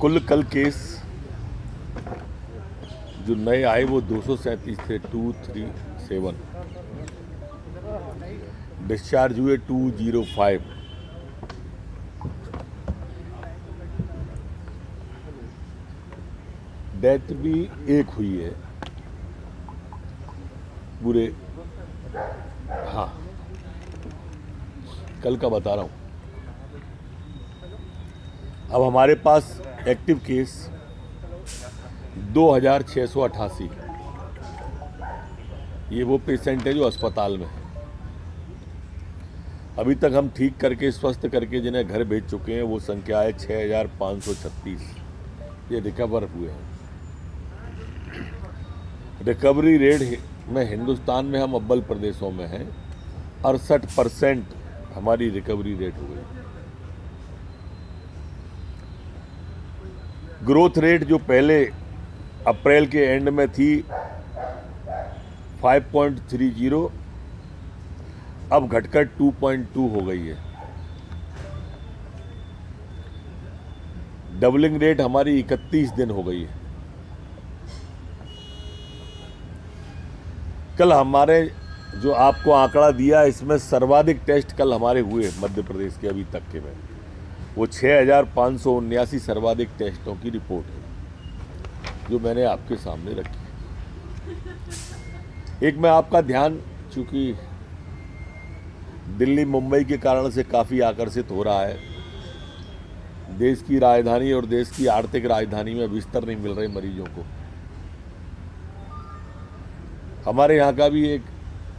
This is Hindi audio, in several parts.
कुल कल केस जो नए आए वो 237 थे, 237। डिस्चार्ज हुए 205। डेथ भी एक हुई है पूरे। हाँ, कल का बता रहा हूँ। अब हमारे पास एक्टिव केस 2688। ये वो पेशेंट है जो अस्पताल में है। अभी तक हम ठीक करके स्वस्थ करके जिन्हें घर भेज चुके हैं वो संख्या है 6536। ये रिकवर हुए हैं। रिकवरी रेट में हिंदुस्तान में हम अव्वल प्रदेशों में हैं। 68% हमारी रिकवरी रेट हो गई। ग्रोथ रेट जो पहले अप्रैल के एंड में थी 5.30, अब घटकर 2.2 हो गई है। डबलिंग रेट हमारी 31 दिन हो गई है। कल हमारे जो आपको आंकड़ा दिया इसमें सर्वाधिक टेस्ट कल हमारे हुए मध्य प्रदेश के अभी तक के में वो 6579 सर्वाधिक टेस्टों की रिपोर्ट है जो मैंने आपके सामने रखी है। एक मैं आपका ध्यान, चूंकि दिल्ली मुंबई के कारण से काफ़ी आकर्षित हो रहा है। देश की राजधानी और देश की आर्थिक राजधानी में बिस्तर नहीं मिल रहे मरीजों को। हमारे यहाँ का भी एक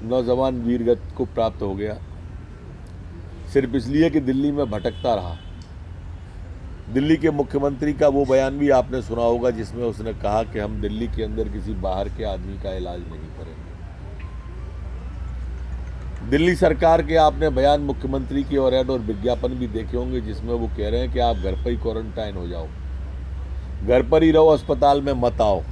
नौजवान वीरगति को प्राप्त हो गया, सिर्फ इसलिए कि दिल्ली में भटकता रहा। दिल्ली के मुख्यमंत्री का वो बयान भी आपने सुना होगा जिसमें उसने कहा कि हम दिल्ली के अंदर किसी बाहर के आदमी का इलाज नहीं करेंगे। दिल्ली सरकार के आपने बयान मुख्यमंत्री की और विज्ञापन भी देखे होंगे जिसमें वो कह रहे हैं कि आप घर पर ही क्वारंटाइन हो जाओ, घर पर ही रहो, अस्पताल में मत आओ।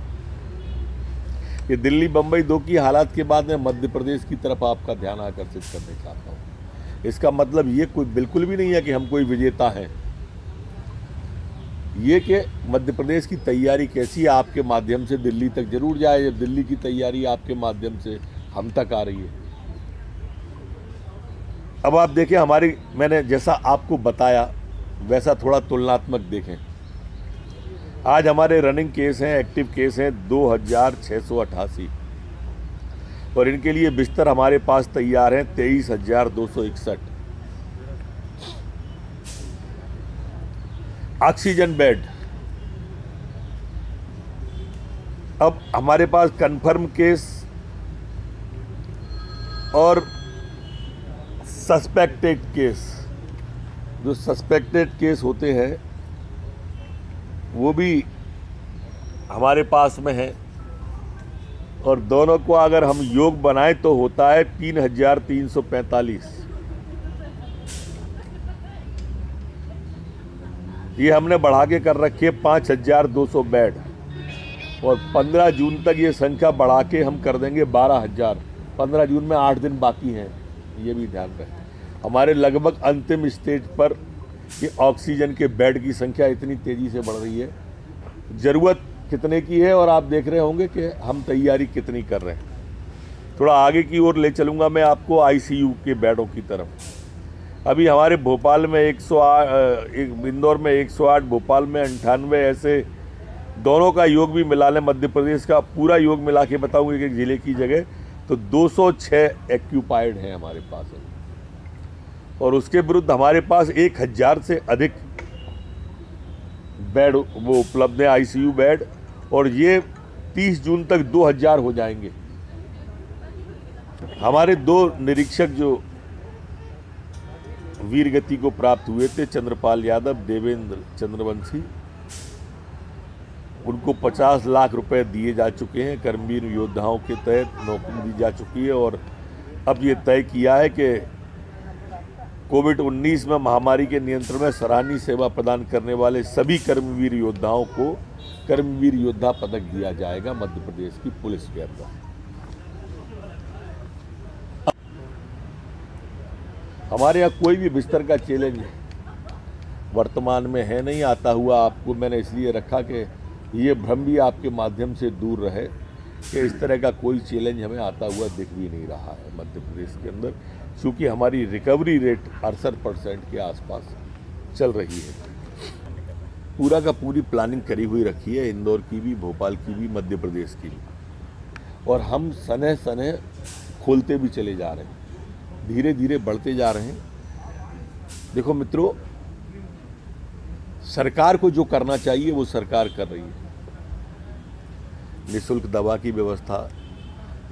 ये दिल्ली बम्बई दो की हालात के बाद मैं मध्य प्रदेश की तरफ आपका ध्यान आकर्षित करने चाहता हूँ। इसका मतलब ये कोई बिल्कुल भी नहीं है कि हम कोई विजेता हैं। ये कि मध्य प्रदेश की तैयारी कैसी है आपके माध्यम से दिल्ली तक जरूर जाए, जब दिल्ली की तैयारी आपके माध्यम से हम तक आ रही है। अब आप देखें, हमारी मैंने जैसा आपको बताया वैसा थोड़ा तुलनात्मक देखें। आज हमारे रनिंग केस हैं, एक्टिव केस हैं 2688 और इनके लिए बिस्तर हमारे पास तैयार हैं 23,261। ऑक्सीजन बेड अब हमारे पास कंफर्म केस और सस्पेक्टेड केस, जो सस्पेक्टेड केस होते हैं वो भी हमारे पास में है और दोनों को अगर हम योग बनाएं तो होता है 3,345। ये हमने बढ़ा के कर रखी है 5,200 बेड और 15 जून तक ये संख्या बढ़ा के हम कर देंगे 12,000। 15 जून में 8 दिन बाकी हैं, ये भी ध्यान रखें। हमारे लगभग अंतिम स्टेज पर ये ऑक्सीजन के बेड की संख्या इतनी तेज़ी से बढ़ रही है। ज़रूरत कितने की है और आप देख रहे होंगे कि हम तैयारी कितनी कर रहे हैं। थोड़ा आगे की ओर ले चलूँगा मैं आपको आईसीयू के बेडों की तरफ। अभी हमारे भोपाल में 108, इंदौर में 108, भोपाल में 98, ऐसे दोनों का योग भी मिला लें, मध्य प्रदेश का पूरा योग मिला के बताऊँगी कि जिले की जगह तो 206 एक्यूपाइड हैं हमारे पास है। और उसके विरुद्ध हमारे पास 1,000 से अधिक बेड वो उपलब्ध है, आईसीयू बेड, और ये 30 जून तक 2,000 हो जाएंगे। हमारे 2 निरीक्षक जो वीर गति को प्राप्त हुए थे, चंद्रपाल यादव, देवेंद्र चंद्रवंशी, उनको 50 लाख रुपए दिए जा चुके हैं। कर्मवीर योद्धाओं के तहत नौकरी दी जा चुकी है और अब ये तय किया है कि कोविड-19 में महामारी के नियंत्रण में सराहनीय सेवा प्रदान करने वाले सभी कर्मवीर योद्धाओं को कर्मवीर योद्धा पदक दिया जाएगा मध्य प्रदेश की पुलिस के अंदर। हमारे यहाँ कोई भी बिस्तर का चैलेंज वर्तमान में है नहीं, आता हुआ आपको मैंने इसलिए रखा कि ये भ्रम भी आपके माध्यम से दूर रहे कि इस तरह का कोई चैलेंज हमें आता हुआ दिख भी नहीं रहा है मध्य प्रदेश के अंदर, क्योंकि हमारी रिकवरी रेट 68% के आसपास चल रही है। पूरा का पूरी प्लानिंग करी हुई रखी है, इंदौर की भी, भोपाल की भी, मध्य प्रदेश की भी, और हम सने सने खोलते भी चले जा रहे हैं, धीरे धीरे बढ़ते जा रहे हैं। देखो मित्रों, सरकार को जो करना चाहिए वो सरकार कर रही है। निःशुल्क दवा की व्यवस्था,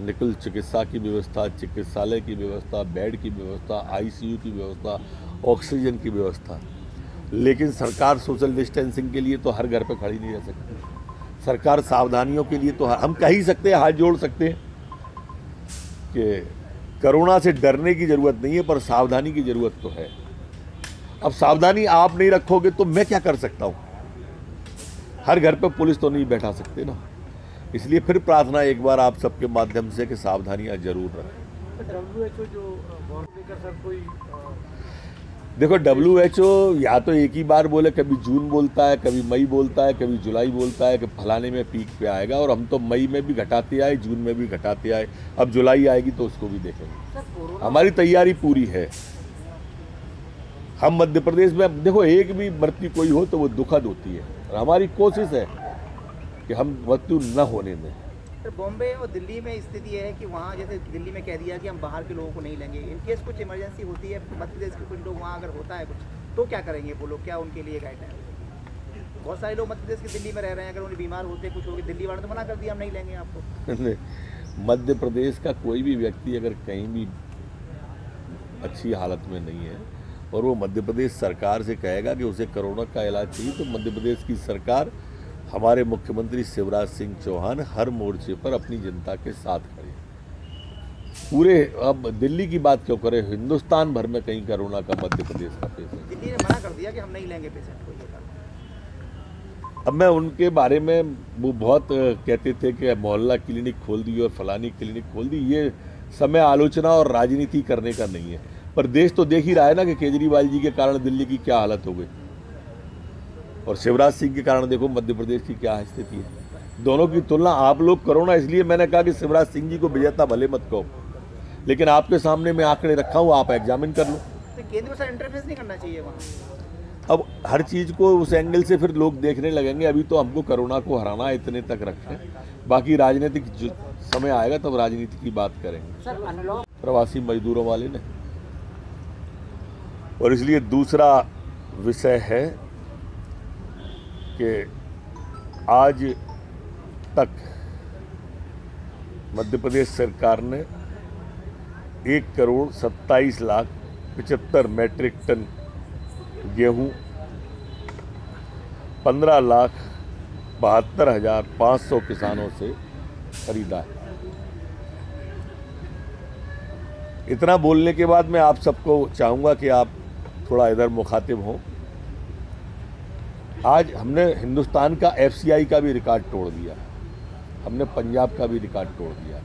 निःशुल्क चिकित्सा की व्यवस्था, चिकित्सालय की व्यवस्था, बेड की व्यवस्था, आईसीयू की व्यवस्था, ऑक्सीजन की व्यवस्था। लेकिन सरकार सोशल डिस्टेंसिंग के लिए तो हर घर पे खड़ी नहीं रह सकती। सरकार सावधानियों के लिए तो हम कह ही सकते हैं, हाथ जोड़ सकते हैं कि कोरोना से डरने की ज़रूरत नहीं है, पर सावधानी की ज़रूरत तो है। अब सावधानी आप नहीं रखोगे तो मैं क्या कर सकता हूँ? हर घर पे पुलिस तो नहीं बैठा सकते ना। इसलिए फिर प्रार्थना एक बार आप सबके माध्यम से कि सावधानियां जरूर रखें। WHO जो सर कोई देखो, WHO या तो एक ही बार बोले, कभी जून बोलता है, कभी मई बोलता है, कभी जुलाई बोलता है कि फलाने में पीक पे आएगा, और हम तो मई में भी घटाते आए, जून में भी घटाते आए, अब जुलाई आएगी तो उसको भी देखेंगे। हमारी तैयारी पूरी है। हम मध्य प्रदेश में देखो, एक भी मृत्यु कोई हो तो वो दुखद होती है, और हमारी कोशिश है कि हम मृत्यु न होने दें। सर, बॉम्बे और दिल्ली में स्थिति है कि वहाँ जैसे दिल्ली में कह दिया कि हम बाहर के लोगों को नहीं लेंगे, इन केस कुछ इमरजेंसी होती है मध्य प्रदेश के कुछ लोग वहाँ अगर होता है कुछ, तो क्या करेंगे वो लोग? क्या उनके लिए गाइडलाइन? बहुत सारे लोग मध्य प्रदेश के दिल्ली में रह रहे हैं, अगर उन्हें बीमार होते कुछ हो गए, दिल्ली वालों ने तो मना कर दिया हम नहीं लेंगे आपको। मध्य प्रदेश का कोई भी व्यक्ति अगर कहीं भी अच्छी हालत में नहीं है और वो मध्य प्रदेश सरकार से कहेगा कि उसे कोरोना का इलाज चाहिए, तो मध्य प्रदेश की सरकार, हमारे मुख्यमंत्री शिवराज सिंह चौहान हर मोर्चे पर अपनी जनता के साथ खड़े। पूरे, अब दिल्ली की बात क्यों करें, हिंदुस्तान भर में कहीं कोरोना का मध्य प्रदेश का पेशेंट। दिल्ली ने मना कर दिया कि हम नहीं लेंगे पेशेंट को। अब मैं उनके बारे में, वो बहुत कहते थे कि मोहल्ला क्लिनिक खोल दी और फलानी क्लिनिक खोल दी, ये समय आलोचना और राजनीति करने का नहीं है। पर देश तो देख ही रहा है ना कि केजरीवाल जी के कारण दिल्ली की क्या हालत हो गई, और शिवराज सिंह के कारण देखो मध्य प्रदेश की क्या स्थिति है। दोनों की तुलना आप लोग करो ना, इसलिए मैंने कहा कि शिवराज सिंह जी को विजेता भले मत कहो, लेकिन आपके सामने मैं आंकड़े रखा हूँ, आप एग्जामिन कर लो। तो केंद्र में सर इंटरफेस नहीं करना चाहिए वहाँ? अब हर चीज़ को उस एंगल से फिर लोग देखने लगेंगे। अभी तो हमको कोरोना को हराना इतने तक रखें, बाकी राजनीतिक जो समय आएगा तब राजनीति की बात करेंगे। प्रवासी मजदूरों वाले ने, और इसलिए दूसरा विषय है कि आज तक मध्य प्रदेश सरकार ने 1,27,75,000 मैट्रिक टन गेहूं, 15,72,500 किसानों से खरीदा है। इतना बोलने के बाद मैं आप सबको चाहूँगा कि आप थोड़ा इधर मुखातिब हों। आज हमने हिंदुस्तान का FCI का भी रिकॉर्ड तोड़ दिया, हमने पंजाब का भी रिकॉर्ड तोड़ दिया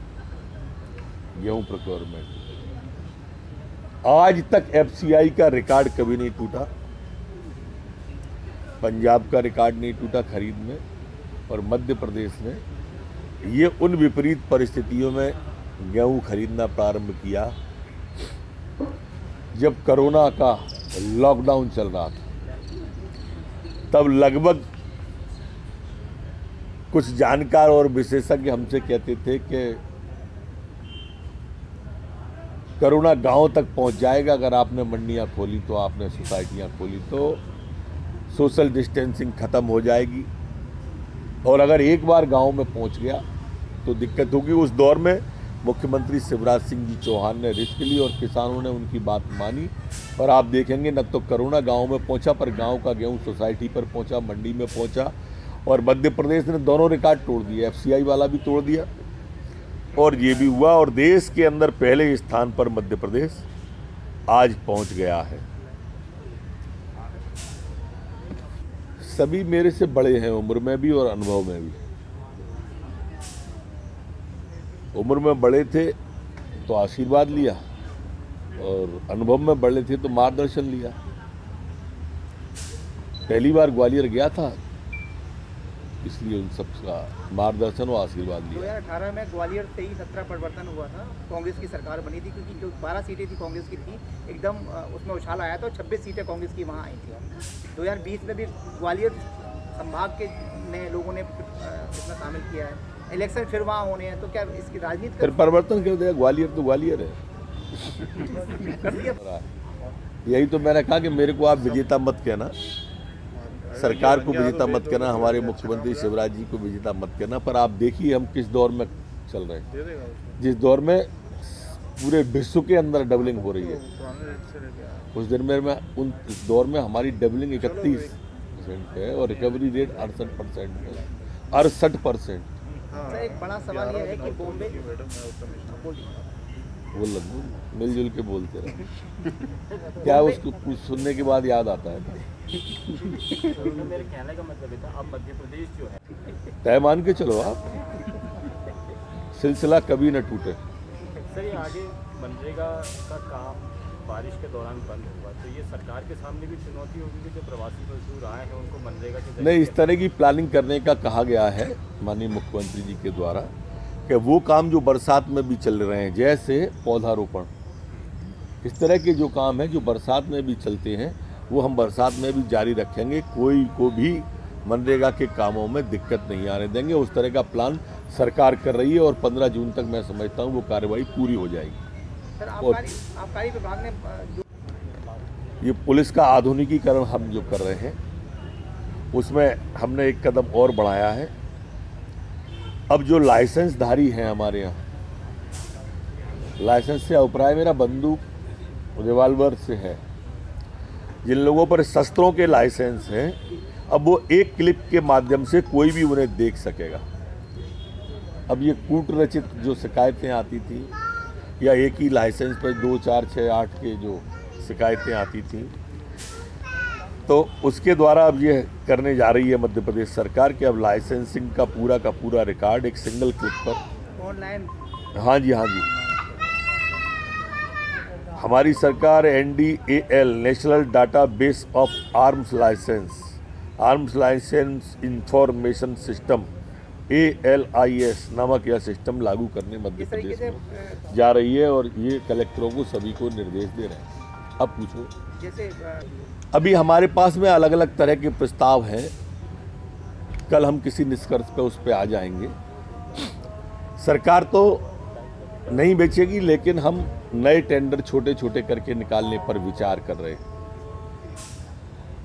गेहूं प्रोक्योरमेंट। आज तक FCI का रिकॉर्ड कभी नहीं टूटा, पंजाब का रिकॉर्ड नहीं टूटा खरीद में, और मध्य प्रदेश ने ये उन विपरीत परिस्थितियों में गेहूं खरीदना प्रारंभ किया जब कोरोना का लॉकडाउन चल रहा था। तब लगभग कुछ जानकार और विशेषज्ञ हमसे कहते थे कि कोरोना गांव तक पहुंच जाएगा, अगर आपने मंडियां खोली तो, आपने सोसाइटियां खोली तो सोशल डिस्टेंसिंग खत्म हो जाएगी, और अगर एक बार गांव में पहुंच गया तो दिक्कत होगी। उस दौर में मुख्यमंत्री शिवराज सिंह जी चौहान ने रिस्क ली और किसानों ने उनकी बात मानी, और आप देखेंगे न तो कोरोना गांव में पहुंचा, पर गांव का गेहूं सोसाइटी पर पहुंचा, मंडी में पहुंचा, और मध्य प्रदेश ने दोनों रिकॉर्ड तोड़ दिए, FCI वाला भी तोड़ दिया और ये भी हुआ, और देश के अंदर पहले स्थान पर मध्य प्रदेश आज पहुंच गया है। सभी मेरे से बड़े हैं उम्र में भी और अनुभव में भी। उम्र में बड़े थे तो आशीर्वाद लिया, और अनुभव में बड़े थे तो मार्गदर्शन लिया। पहली बार ग्वालियर गया था, इसलिए उन सबका मार्गदर्शन और आशीर्वाद लिया। 2018 में ग्वालियर से ही 17 परिवर्तन हुआ था, कांग्रेस की सरकार बनी थी, क्योंकि जो 12 सीटें थी कांग्रेस की थी, एकदम उसमें उछाल आया था और 26 सीटें कांग्रेस की वहाँ आई थी। 2020 में भी ग्वालियर संभाग के ने लोगों ने इसमें शामिल किया है, इलेक्शन फिर वहाँ होने हैं, तो क्या इसकी राजनीति फिर परिवर्तन क्यों देगा? ग्वालियर तो ग्वालियर है। कर दिया? यही तो मैंने कहा कि मेरे को आप विजेता मत कहना, सरकार को विजेता मत कहना, हमारे मुख्यमंत्री शिवराज जी को विजेता मत कहना, पर आप देखिए हम किस दौर में चल रहे हैं, जिस दौर में पूरे विश्व के अंदर डबलिंग हो रही है। उस दिन में उन दौर में हमारी डबलिंग 31% है और रिकवरी रेट 68% है, 68%। एक बड़ा सवाल यह है कि बॉम्बे बोल मिलजुल के बोलते रहे, क्या उसको कुछ सुनने के बाद याद आता है? मेरे कहने का मतलब था, अब मध्य प्रदेश जो है, तय मान के चलो आप, सिलसिला कभी न टूटे। सर ये आगे मनरेगा का काम बारिश के दौरान बंद हुआ, तो ये सरकार के सामने भी चुनौती होगी कि जो प्रवासी मजदूर आए हैं उनको मनरेगा के नहीं, इस तरह की प्लानिंग करने का कहा गया है माननीय मुख्यमंत्री जी के द्वारा कि वो काम जो बरसात में भी चल रहे हैं, जैसे पौधारोपण, इस तरह के जो काम है जो बरसात में भी चलते हैं वो हम बरसात में भी जारी रखेंगे। कोई को भी मनरेगा के कामों में दिक्कत नहीं आने देंगे। उस तरह का प्लान सरकार कर रही है और 15 जून तक मैं समझता हूँ वो कार्रवाई पूरी हो जाएगी। सर, और आबकारी विभाग ने जो ये पुलिस का आधुनिकीकरण हम जो कर रहे हैं उसमें हमने एक कदम और बढ़ाया है। अब जो लाइसेंसधारी हैं हमारे यहाँ, लाइसेंस से अभिप्राय मेरा बंदूक रिवाल्वर से है, जिन लोगों पर शस्त्रों के लाइसेंस हैं, अब वो एक क्लिप के माध्यम से कोई भी उन्हें देख सकेगा। अब ये कूट रचित जो शिकायतें आती थी या एक ही लाइसेंस पर 2, 4, 6, 8 के जो शिकायतें आती थी, तो उसके द्वारा अब ये करने जा रही है मध्य प्रदेश सरकार कि अब लाइसेंसिंग का पूरा रिकॉर्ड एक सिंगल क्लिक पर ऑनलाइन। हाँ जी, हाँ जी। हमारी सरकार NDAL national database of arms licence information system ALIS नामक यह सिस्टम लागू करने मध्य प्रदेश में जा रही है और ये कलेक्टरों को सभी को निर्देश दे रहे हैं। अब पूछो। जैसे अभी हमारे पास में अलग अलग तरह के प्रस्ताव हैं, कल हम किसी निष्कर्ष पर उस पर आ जाएंगे। सरकार तो नहीं बेचेगी, लेकिन हम नए टेंडर छोटे छोटे करके निकालने पर विचार कर रहे हैं।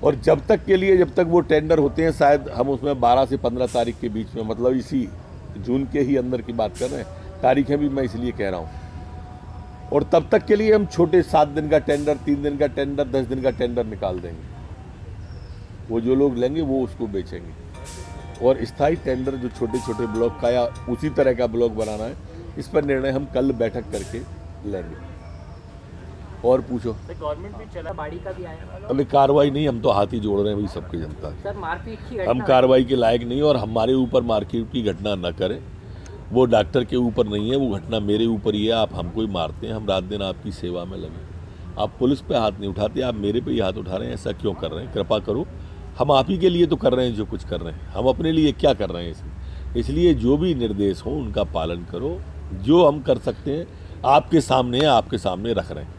और जब तक वो टेंडर होते हैं, शायद हम उसमें 12 से 15 तारीख के बीच में, मतलब इसी जून के ही अंदर की बात कर रहे हैं, तारीखें भी मैं इसलिए कह रहा हूँ। और तब तक के लिए हम छोटे 7 दिन का टेंडर, 3 दिन का टेंडर, 10 दिन का टेंडर निकाल देंगे। वो जो लोग लेंगे वो उसको बेचेंगे। और स्थायी टेंडर जो छोटे छोटे ब्लॉक का या उसी तरह का ब्लॉक बनाना है, इस पर निर्णय हम कल बैठक करके लेंगे। और पूछो। गवर्नमेंट भी चला, बाड़ी का भी आया। अभी कार्रवाई नहीं, हम तो हाथ ही जोड़ रहे हैं भाई सबकी जनता की। सर मारपीट की हम कार्रवाई के लायक नहीं, और हमारे ऊपर मारपीट की घटना न करें। वो डॉक्टर के ऊपर नहीं है, वो घटना मेरे ऊपर ही है। आप हमको ही मारते हैं, हम रात दिन आपकी सेवा में लगे। आप पुलिस पे हाथ नहीं उठाते, आप मेरे पे ही हाथ उठा रहे हैं। ऐसा क्यों कर रहे हैं? कृपा करो, हम आप ही के लिए तो कर रहे हैं जो कुछ कर रहे हैं, हम अपने लिए क्या कर रहे हैं इसलिए जो भी निर्देश हो उनका पालन करो। जो हम कर सकते हैं आपके सामने रख रहे हैं।